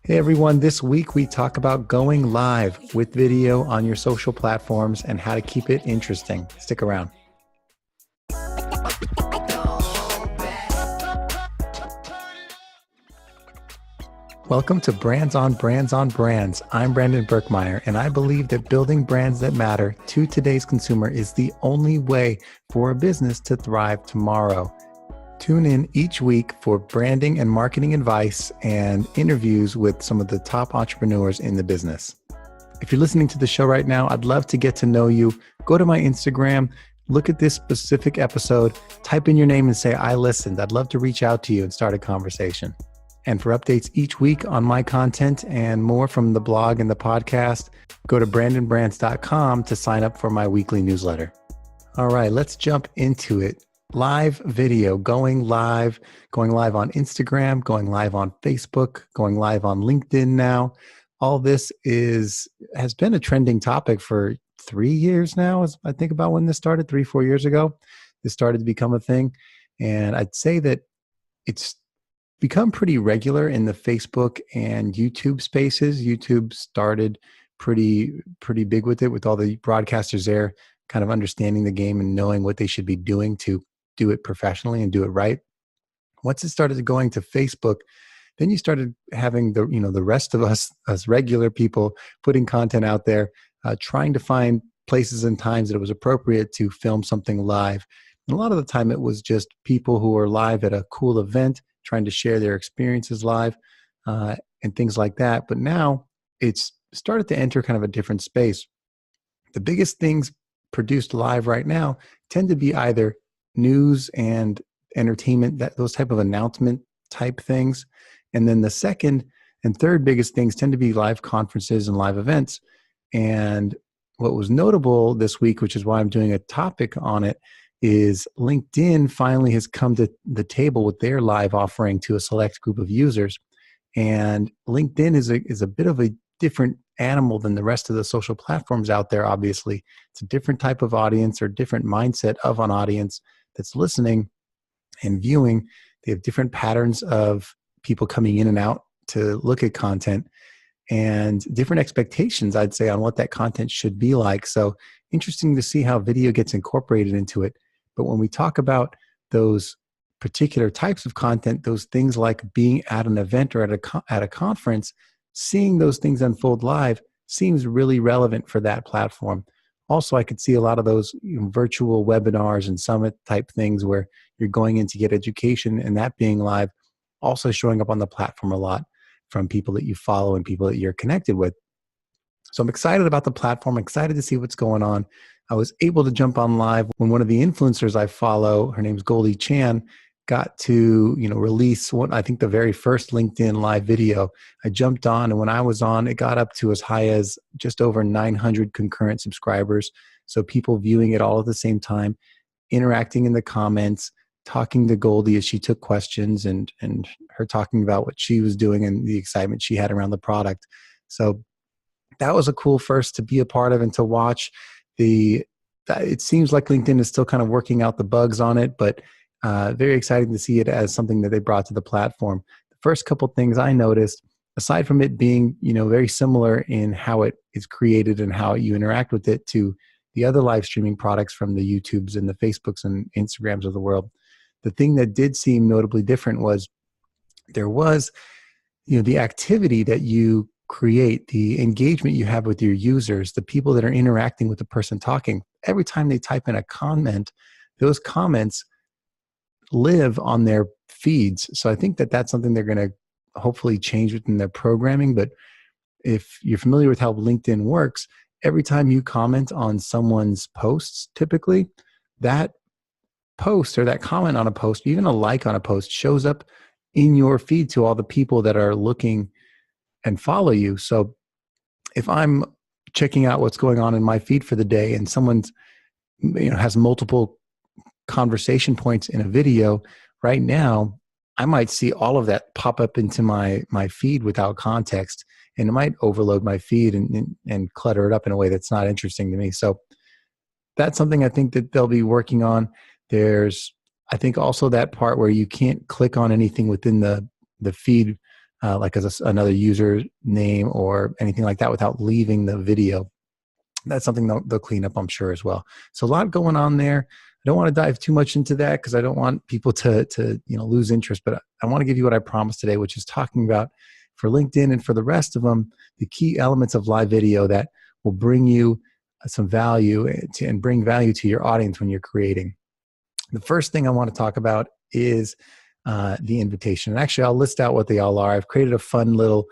Hey everyone, this week we talk about going live with video on your social platforms and how to keep it interesting. Stick around. Welcome to Brands on Brands on Brands. I'm Brandon Birkmeyer, and I believe that building brands that matter to today's consumer is the only way for a business to thrive tomorrow. Tune in each week for branding and marketing advice and interviews with some of the top entrepreneurs in the business. If you're listening to the show right now, I'd love to get to know you. Go to my Instagram, look at this specific episode, type in your name and say, I listened. I'd love to reach out to you and start a conversation. And for updates each week on my content and more from the blog and the podcast, go to brandonbrands.com to sign up for my weekly newsletter. All right, let's jump into it. Live video, going live on Instagram, going live on Facebook, going live on LinkedIn now. All this has been a trending topic for 3 years now, as I think about when this started, 3-4 years ago. This started to become a thing. And I'd say that it's become pretty regular in the Facebook and YouTube spaces. YouTube started pretty big with it, with all the broadcasters there kind of understanding the game and knowing what they should be doing to do it professionally and do it right. Once it started going to Facebook, then you started having the rest of us regular people putting content out there, trying to find places and times that it was appropriate to film something live. And a lot of the time it was just people who were live at a cool event, trying to share their experiences live and things like that. But now it's started to enter kind of a different space. The biggest things produced live right now tend to be either news and entertainment, those type of announcement type things. And then the second and third biggest things tend to be live conferences and live events. And what was notable this week, which is why I'm doing a topic on it, is LinkedIn finally has come to the table with their live offering to a select group of users. And LinkedIn is a bit of a different animal than the rest of the social platforms out there, obviously. It's a different type of audience or different mindset of an audience that's listening and viewing. They have different patterns of people coming in and out to look at content and different expectations, I'd say, on what that content should be like. So interesting to see how video gets incorporated into it. But when we talk about those particular types of content, those things like being at an event or at a conference, seeing those things unfold live seems really relevant for that platform. Also, I could see a lot of those virtual webinars and summit type things where you're going in to get education, and that being live also showing up on the platform a lot from people that you follow and people that you're connected with. So I'm excited about the platform, excited to see what's going on. I was able to jump on live when one of the influencers I follow, her name's Goldie Chan, got to release I think the very first LinkedIn live video. I jumped on, and when I was on, it got up to as high as just over 900 concurrent subscribers. So people viewing it all at the same time, interacting in the comments, talking to Goldie as she took questions, and her talking about what she was doing and the excitement she had around the product. So that was a cool first to be a part of and to watch. It seems like LinkedIn is still kind of working out the bugs on it, but very exciting to see it as something that they brought to the platform. The first couple things I noticed, aside from it being very similar in how it is created and how you interact with it to the other live streaming products from the YouTubes and the Facebooks and Instagrams of the world, the thing that did seem notably different was there was the activity that you create, the engagement you have with your users, the people that are interacting with the person talking. Every time they type in a comment, those comments live on their feeds. So I think that that's something they're going to hopefully change within their programming. But if you're familiar with how LinkedIn works, every time you comment on someone's posts, typically that post or that comment on a post, even a like on a post, shows up in your feed to all the people that are looking and follow you. So if I'm checking out what's going on in my feed for the day and someone's has multiple conversation points in a video right now, I might see all of that pop up into my feed without context, and it might overload my feed and clutter it up in a way that's not interesting to me. So that's something I think that they'll be working on. There's, I think, also that part where you can't click on anything within the feed like as another user name or anything like that without leaving the video. That's something they'll clean up, I'm sure, as well. So a lot going on there. I don't want to dive too much into that because I don't want people to lose interest. But I want to give you what I promised today, which is talking about for LinkedIn and for the rest of them, the key elements of live video that will bring you some value and bring value to your audience when you're creating. The first thing I want to talk about is the invitation. And actually, I'll list out what they all are. I've created a fun little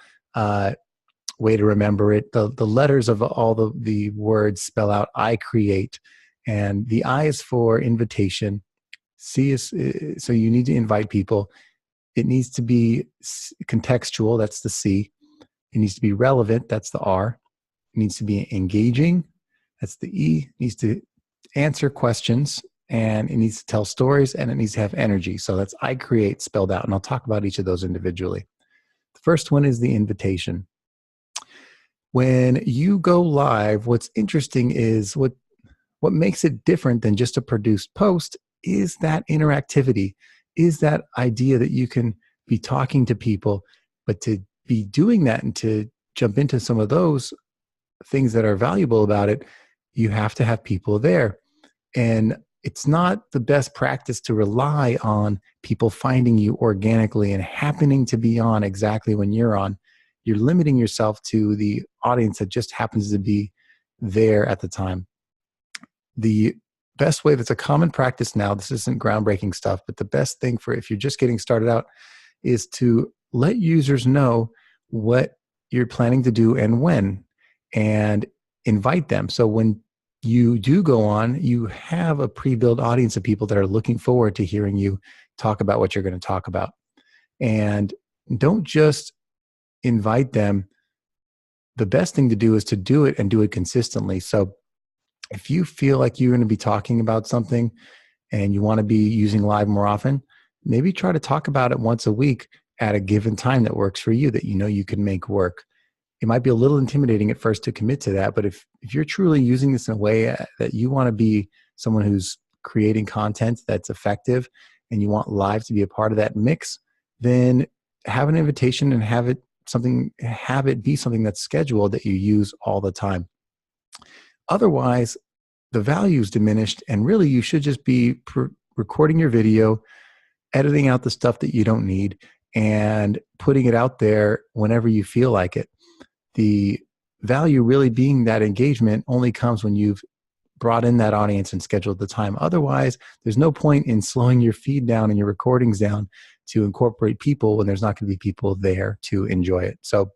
way to remember it. The letters of all the words spell out I create. And the I is for invitation. C is, so you need to invite people. It needs to be contextual. That's the C. It needs to be relevant. That's the R. It needs to be engaging. That's the E. It needs to answer questions. And it needs to tell stories. And it needs to have energy. So that's I create spelled out. And I'll talk about each of those individually. The first one is the invitation. When you go live, what's interesting is what makes it different than just a produced post is that interactivity, is that idea that you can be talking to people, but to be doing that and to jump into some of those things that are valuable about it, you have to have people there. And it's not the best practice to rely on people finding you organically and happening to be on exactly when you're on. You're limiting yourself to the audience that just happens to be there at the time. The best way, that's a common practice now, this isn't groundbreaking stuff, but the best thing for if you're just getting started out is to let users know what you're planning to do and when, and invite them. So when you do go on, you have a pre-built audience of people that are looking forward to hearing you talk about what you're going to talk about. And don't just invite them. The best thing to do is to do it and do it consistently. So if you feel like you're going to be talking about something and you want to be using live more often, maybe try to talk about it once a week at a given time that works for you, that you know you can make work. It might be a little intimidating at first to commit to that, but if you're truly using this in a way that you want to be someone who's creating content that's effective and you want live to be a part of that mix, then have an invitation and have it be something that's scheduled that you use all the time. Otherwise, the value is diminished, and really you should just be recording your video, editing out the stuff that you don't need, and putting it out there whenever you feel like it. The value really being that engagement only comes when you've brought in that audience and scheduled the time. Otherwise, there's no point in slowing your feed down and your recordings down to incorporate people when there's not going to be people there to enjoy it. So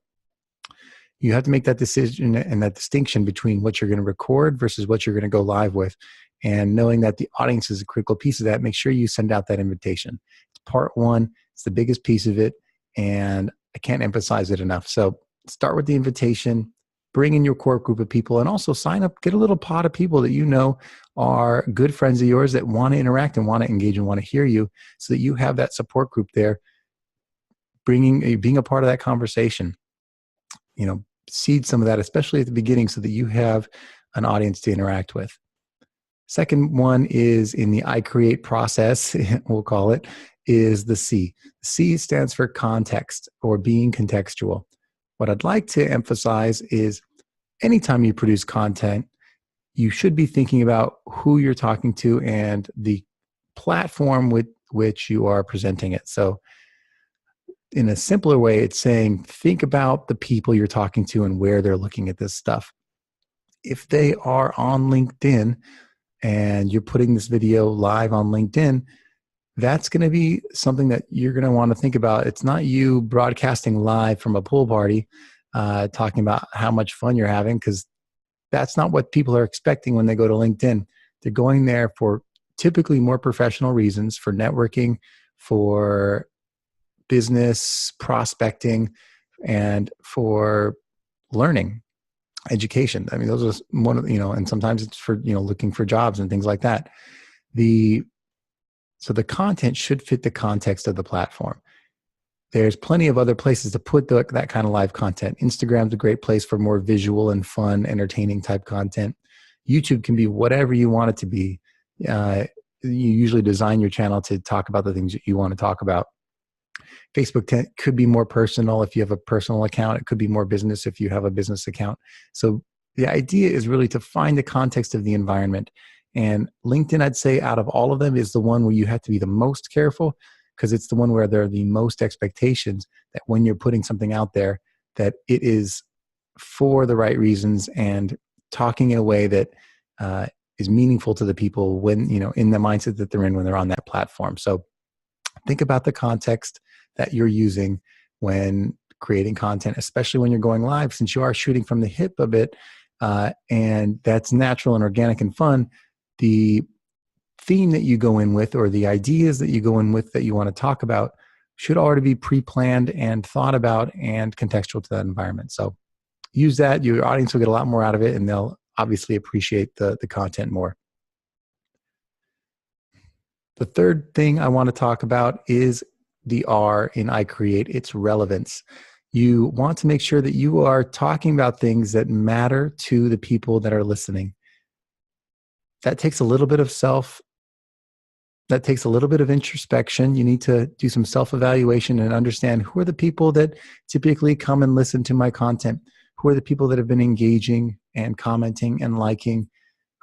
you have to make that decision and that distinction between what you're going to record versus what you're going to go live with. And knowing that the audience is a critical piece of that, make sure you send out that invitation. It's part one. It's the biggest piece of it. And I can't emphasize it enough. So start with the invitation, bring in your core group of people, and also sign up, get a little pot of people that you know are good friends of yours that want to interact and want to engage and want to hear you, so that you have that support group there, being a part of that conversation. Seed some of that, especially at the beginning, so that you have an audience to interact with. Second one is in the I create process, we'll call it, is the C. C stands for context, or being contextual. What I'd like to emphasize is anytime you produce content, you should be thinking about who you're talking to and the platform with which you are presenting it. So in a simpler way, it's saying, think about the people you're talking to and where they're looking at this stuff. If they are on LinkedIn and you're putting this video live on LinkedIn, that's going to be something that you're going to want to think about. It's not you broadcasting live from a pool party, talking about how much fun you're having, because that's not what people are expecting when they go to LinkedIn. They're going there for typically more professional reasons, for networking, for business prospecting, and for learning, education. I mean, those are one of, and sometimes it's for, looking for jobs and things like that. So the content should fit the context of the platform. There's plenty of other places to put that kind of live content. Instagram's a great place for more visual and fun, entertaining type content. YouTube can be whatever you want it to be. You usually design your channel to talk about the things that you want to talk about. Could be more personal if you have a personal account. It could be more business if you have a business account. So the idea is really to find the context of the environment. And LinkedIn, I'd say out of all of them, is the one where you have to be the most careful, because it's the one where there are the most expectations that when you're putting something out there, that it is for the right reasons and talking in a way that is meaningful to the people when, in the mindset that they're in when they're on that platform. So think about the context that you're using when creating content, especially when you're going live, since you are shooting from the hip a bit, and that's natural and organic and fun. The theme that you go in with, or the ideas that you go in with that you want to talk about, should already be pre-planned and thought about and contextual to that environment. So use that. Your audience will get a lot more out of it, and they'll obviously appreciate the content more. The third thing I want to talk about is the R in I Create. It's relevance. You want to make sure that you are talking about things that matter to the people that are listening. That takes a little bit of introspection. You need to do some self-evaluation and understand who are the people that typically come and listen to my content. Who are the people that have been engaging and commenting and liking?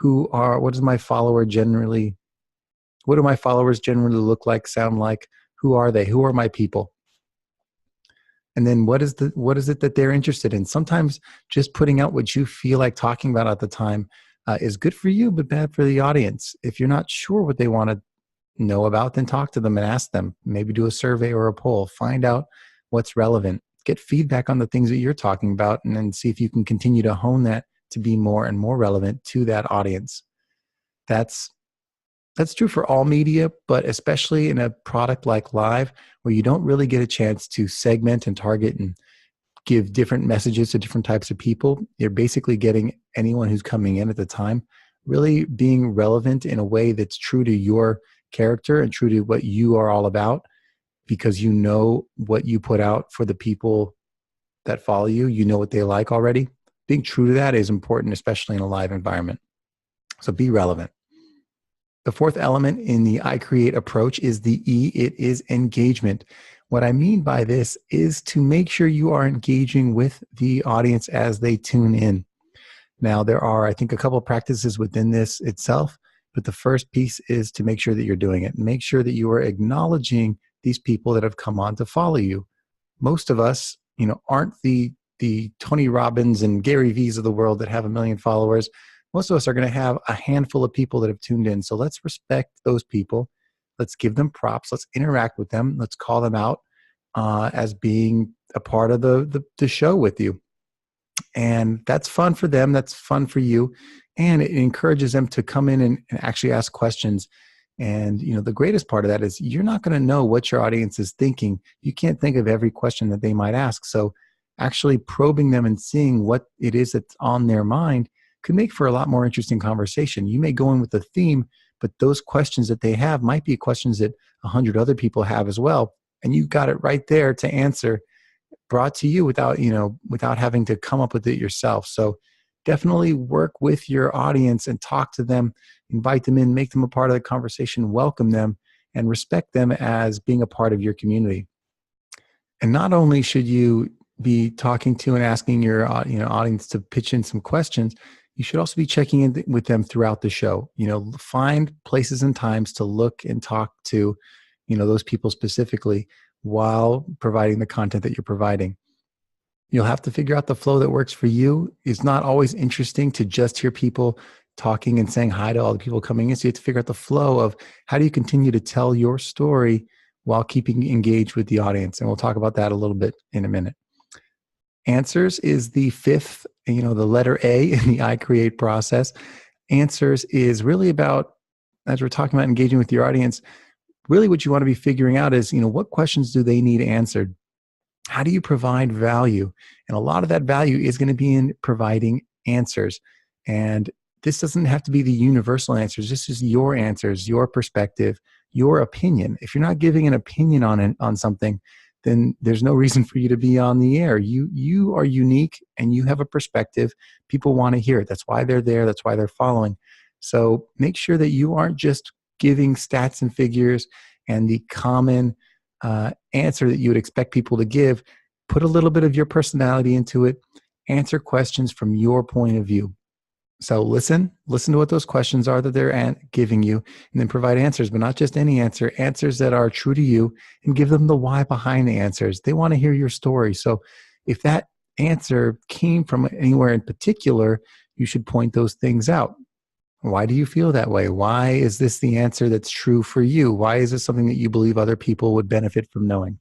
What do my followers generally look like, sound like? Who are they? Who are my people? And then what is it that they're interested in? Sometimes just putting out what you feel like talking about at the time is good for you, but bad for the audience. If you're not sure what they want to know about, then talk to them and ask them. Maybe do a survey or a poll. Find out what's relevant. Get feedback on the things that you're talking about, and then see if you can continue to hone that to be more and more relevant to that audience. That's true for all media, but especially in a product like live, where you don't really get a chance to segment and target and give different messages to different types of people. You're basically getting anyone who's coming in at the time, really being relevant in a way that's true to your character and true to what you are all about, because you know what you put out for the people that follow you. You know what they like already. Being true to that is important, especially in a live environment. So be relevant. The fourth element in the I Create approach is the E. It is engagement. What I mean by this is to make sure you are engaging with the audience as they tune in. Now, there are, I think, a couple of practices within this itself, but the first piece is to make sure that you're doing it. Make sure that you are acknowledging these people that have come on to follow you. Most of us, aren't the Tony Robbins and Gary V's of the world that have 1 million followers. Most of us are going to have a handful of people that have tuned in. So let's respect those people. Let's give them props. Let's interact with them. Let's call them out as being a part of the show with you. And that's fun for them. That's fun for you. And it encourages them to come in and actually ask questions. And, the greatest part of that is you're not going to know what your audience is thinking. You can't think of every question that they might ask. So actually probing them and seeing what it is that's on their mind could make for a lot more interesting conversation. You may go in with a theme, but those questions that they have might be questions that 100 other people have as well. And you've got it right there to answer, brought to you without having to come up with it yourself. So definitely work with your audience and talk to them, invite them in, make them a part of the conversation, welcome them, and respect them as being a part of your community. And not only should you be talking to and asking your audience to pitch in some questions, you should also be checking in with them throughout the show. Find places and times to look and talk to, those people specifically while providing the content that you're providing. You'll have to figure out the flow that works for you. It's not always interesting to just hear people talking and saying hi to all the people coming in. So you have to figure out the flow of how do you continue to tell your story while keeping engaged with the audience. And we'll talk about that a little bit in a minute. Answers is the fifth, the letter A in the I Create process. Answers is really about, as we're talking about engaging with your audience, really what you want to be figuring out is, what questions do they need answered? How do you provide value? And a lot of that value is going to be in providing answers. And this doesn't have to be the universal answers. This is your answers, your perspective, your opinion. If you're not giving an opinion on something, then there's no reason for you to be on the air. You are unique and you have a perspective. People want to hear it. That's why they're there. That's why they're following. So make sure that you aren't just giving stats and figures and the common answer that you would expect people to give. Put a little bit of your personality into it. Answer questions from your point of view. So listen to what those questions are that they're giving you, and then provide answers, but not just any answers that are true to you, and give them the why behind the answers. They want to hear your story. So if that answer came from anywhere in particular, you should point those things out. Why do you feel that way? Why is this the answer that's true for you? Why is this something that you believe other people would benefit from knowing?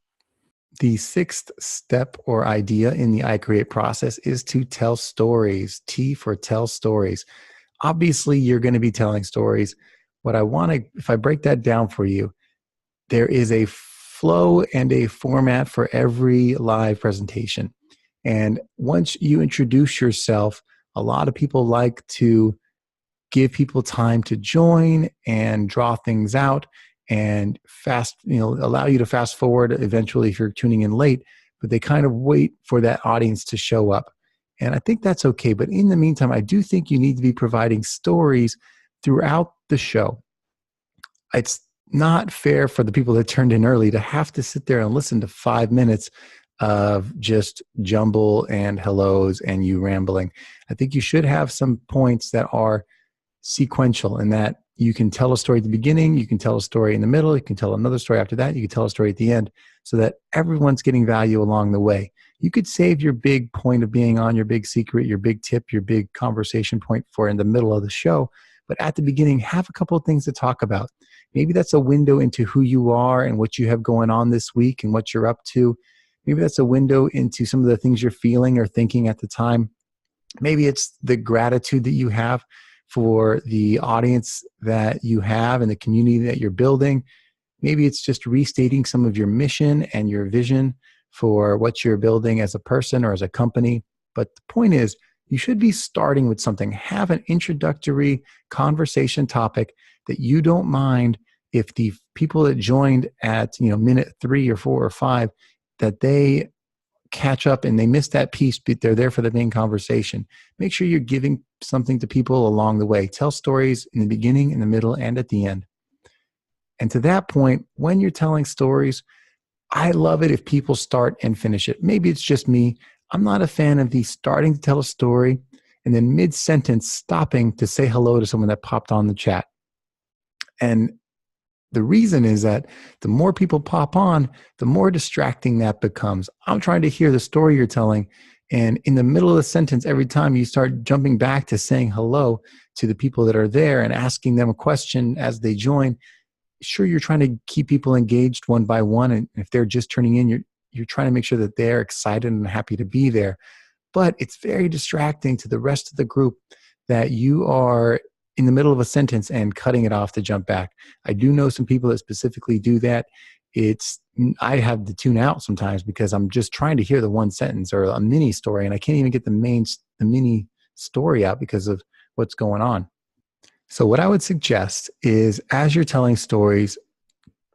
The sixth step or idea in the I Create process is to tell stories. T for tell stories. Obviously, you're going to be telling stories. What I want to, if I break that down for you, there is a flow and a format for every live presentation. And once you introduce yourself, a lot of people like to give people time to join and draw things out and allow you to fast forward eventually if you're tuning in late, but they kind of wait for that audience to show up. And I think that's okay. But in the meantime, I do think you need to be providing stories throughout the show. It's not fair for the people that turned in early to have to sit there and listen to 5 minutes of just jumble and hellos and you rambling. I think you should have some points that are sequential, in that you can tell a story at the beginning, you can tell a story in the middle, you can tell another story after that, you can tell a story at the end, so that everyone's getting value along the way. You could save your big point of being on, your big secret, your big tip, your big conversation point for in the middle of the show. But at the beginning, have a couple of things to talk about. Maybe that's a window into who you are and what you have going on this week and what you're up to. Maybe that's a window into some of the things you're feeling or thinking at the time. Maybe it's the gratitude that you have for the audience that you have and the community that you're building. Maybe it's just restating some of your mission and your vision for what you're building as a person or as a company. But the point is, you should be starting with something. Have an introductory conversation topic that you don't mind if the people that joined at minute 3 or 4 or 5, that they catch up and they miss that piece, but they're there for the main conversation. Make sure you're giving something to people along the way. Tell stories in the beginning, in the middle, and at the end. And to that point, when you're telling stories, I love it if people start and finish it. Maybe it's just me. I'm not a fan of the starting to tell a story and then mid-sentence stopping to say hello to someone that popped on the chat. And the reason is that the more people pop on, the more distracting that becomes. I'm trying to hear the story you're telling, and in the middle of the sentence, every time you start jumping back to saying hello to the people that are there and asking them a question as they join. Sure, you're trying to keep people engaged one by one, and if they're just turning in, you're trying to make sure that they're excited and happy to be there. But it's very distracting to the rest of the group that you are in the middle of a sentence and cutting it off to jump back. I do know some people that specifically do that. I have to tune out sometimes because I'm just trying to hear the one sentence or a mini story, and I can't even get the mini story out because of what's going on. So what I would suggest is, as you're telling stories,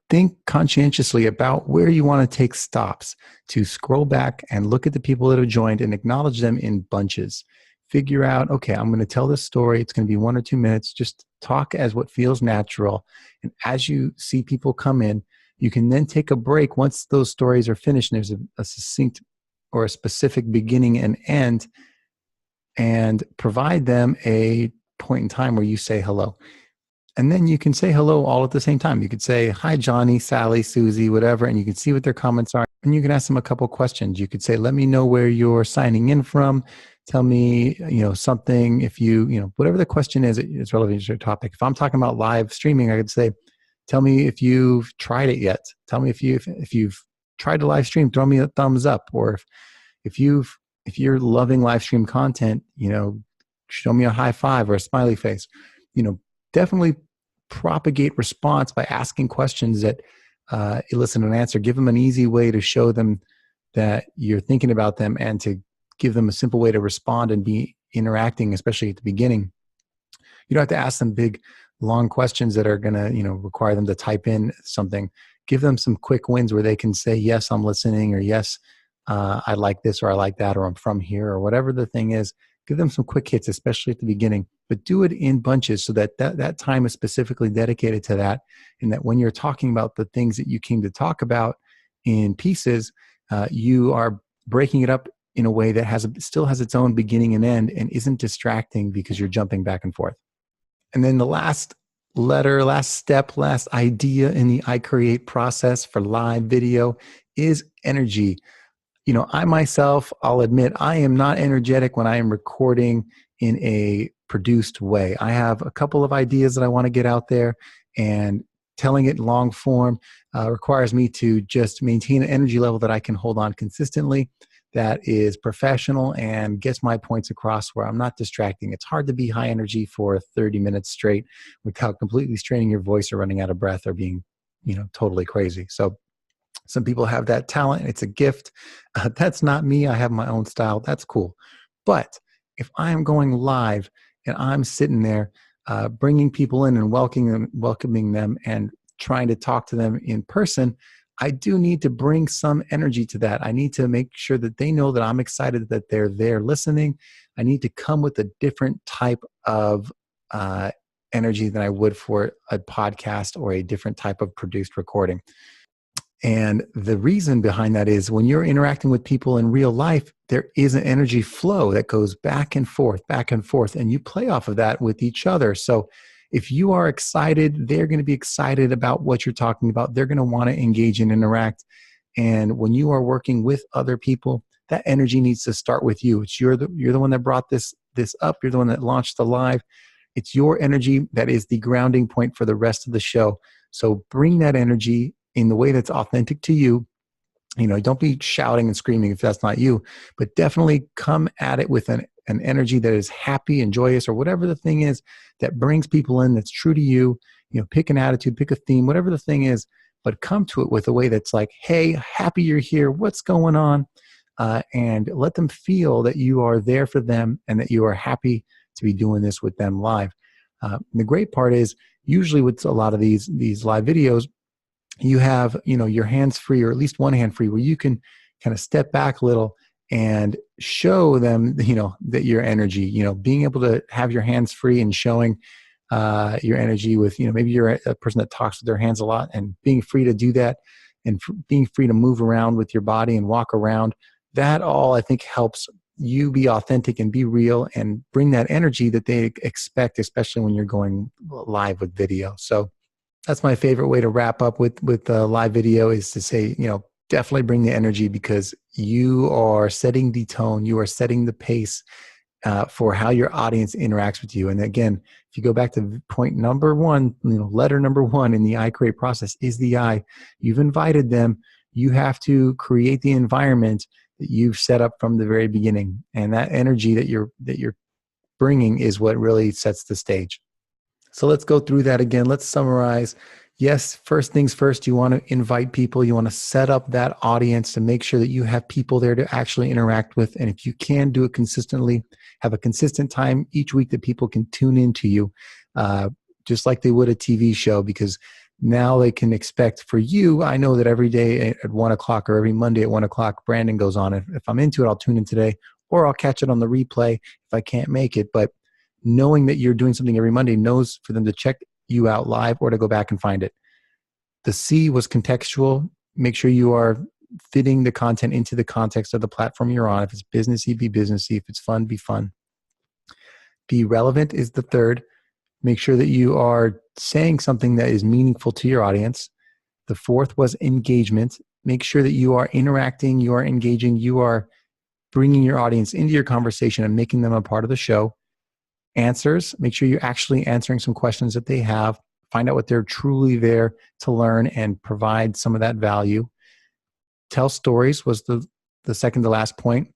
think conscientiously about where you want to take stops to scroll back and look at the people that have joined and acknowledge them in bunches. Figure out, okay, I'm going to tell this story. It's going to be 1 or 2 minutes. Just talk as what feels natural. And as you see people come in, you can then take a break once those stories are finished and there's a succinct or a specific beginning and end, and provide them a point in time where you say hello. And then you can say hello all at the same time. You could say, hi, Johnny, Sally, Susie, whatever, and you can see what their comments are. And you can ask them a couple questions. You could say, let me know where you're signing in from. Tell me, something. If whatever the question is, it's relevant to your topic. If I'm talking about live streaming, I could say, tell me if you've tried it yet. Tell me if you've tried to live stream, throw me a thumbs up. Or if you're loving live stream content, show me a high five or a smiley face. Definitely propagate response by asking questions that elicit an answer. Give them an easy way to show them that you're thinking about them, and to give them a simple way to respond and be interacting, especially at the beginning. You don't have to ask them big, long questions that are going to, require them to type in something. Give them some quick wins where they can say, yes, I'm listening, or yes, I like this, or I like that, or I'm from here, or whatever the thing is. Give them some quick hits, especially at the beginning, but do it in bunches so that time is specifically dedicated to that. And that when you're talking about the things that you came to talk about, in pieces, you are breaking it up in a way that still has its own beginning and end and isn't distracting because you're jumping back and forth. And then the last letter, last step, last idea in the I create process for live video is energy. I myself, I'll admit, I am not energetic when I am recording in a produced way. I have a couple of ideas that I want to get out there, and telling it in long form requires me to just maintain an energy level that I can hold on consistently, that is professional and gets my points across where I'm not distracting. It's hard to be high energy for 30 minutes straight without completely straining your voice or running out of breath or being, totally crazy. So some people have that talent. It's a gift. That's not me. I have my own style. That's cool. But if I'm going live and I'm sitting there bringing people in and welcoming them and trying to talk to them in person, I do need to bring some energy to that. I need to make sure that they know that I'm excited that they're there listening. I need to come with a different type of energy than I would for a podcast or a different type of produced recording. And the reason behind that is when you're interacting with people in real life, there is an energy flow that goes back and forth, and you play off of that with each other. So if you are excited, they're going to be excited about what you're talking about. They're going to want to engage and interact. And when you are working with other people, that energy needs to start with you. You're the one that brought this up. You're the one that launched the live. It's your energy that is the grounding point for the rest of the show. So bring that energy in the way that's authentic to you. Don't be shouting and screaming if that's not you, but definitely come at it with an energy that is happy and joyous, or whatever the thing is that brings people in, that's true to you. Pick an attitude, pick a theme, whatever the thing is, but come to it with a way that's like, hey, happy you're here. What's going on? And let them feel that you are there for them and that you are happy to be doing this with them live. The great part is usually with a lot of these live videos, you have, your hands free, or at least one hand free, where you can kind of step back a little and show them, that your energy, being able to have your hands free and showing your energy with, maybe you're a person that talks with their hands a lot, and being free to do that and being free to move around with your body and walk around. That all, I think, helps you be authentic and be real and bring that energy that they expect, especially when you're going live with video. So that's my favorite way to wrap up with live video, is to say, definitely bring the energy, because you are setting the tone, you are setting the pace for how your audience interacts with you. And again, if you go back to point number one, letter number one in the I create process is the I. You've invited them. You have to create the environment that you've set up from the very beginning, and that energy that you're bringing is what really sets the stage. So let's go through that again. Let's summarize. Yes, first things first, you want to invite people. You want to set up that audience to make sure that you have people there to actually interact with. And if you can do it consistently, have a consistent time each week that people can tune into you, just like they would a TV show, because now they can expect for you. I know that every day at 1 o'clock or every Monday at 1 o'clock, Brandon goes on. If I'm into it, I'll tune in today, or I'll catch it on the replay if I can't make it. But knowing that you're doing something every Monday knows for them to check you out live or to go back and find it. The C was contextual. Make sure you are fitting the content into the context of the platform you're on. If it's businessy, be businessy. If it's fun, be fun. Be relevant is the third. Make sure that you are saying something that is meaningful to your audience. The fourth was engagement. Make sure that you are interacting, you are engaging, you are bringing your audience into your conversation and making them a part of the show. Answers, make sure you're actually answering some questions that they have. Find out what they're truly there to learn and provide some of that value. Tell stories was the second to last point.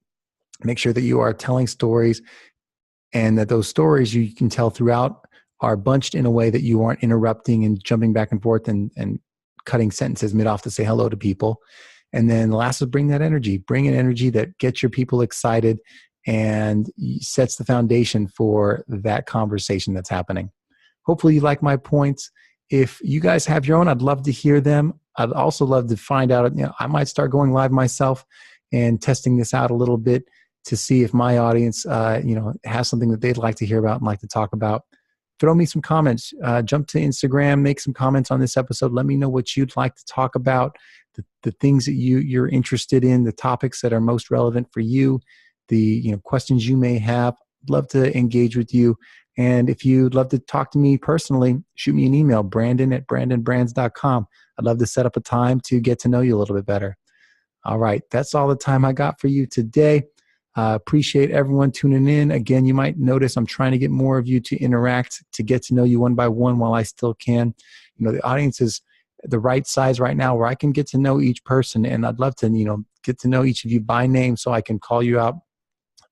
Make sure that you are telling stories, and that those stories you can tell throughout are bunched in a way that you aren't interrupting and jumping back and forth and cutting sentences mid-off to say hello to people. And then the last is bring that energy. Bring an energy that gets your people excited and sets the foundation for that conversation that's happening. Hopefully you like my points. If you guys have your own, I'd love to hear them. I'd also love to find out, I might start going live myself and testing this out a little bit to see if my audience, has something that they'd like to hear about and like to talk about. throw me some comments. Jump to Instagram, make some comments on this episode. Let me know what you'd like to talk about, the things that you're interested in, the topics that are most relevant for you, the questions you may have. I'd love to engage with you. And if you'd love to talk to me personally, shoot me an email, brandon@brandonbrands.com. I'd love to set up a time to get to know you a little bit better. All right, that's all the time I got for you today. Appreciate everyone tuning in. Again, you might notice I'm trying to get more of you to interact, to get to know you one by one while I still can. The audience is the right size right now where I can get to know each person, and I'd love to, get to know each of you by name so I can call you out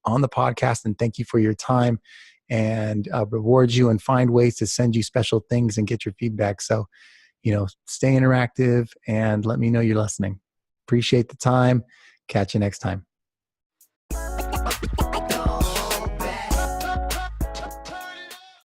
on the podcast and thank you for your time and reward you and find ways to send you special things and get your feedback. So, stay interactive and let me know you're listening. Appreciate the time. Catch you next time.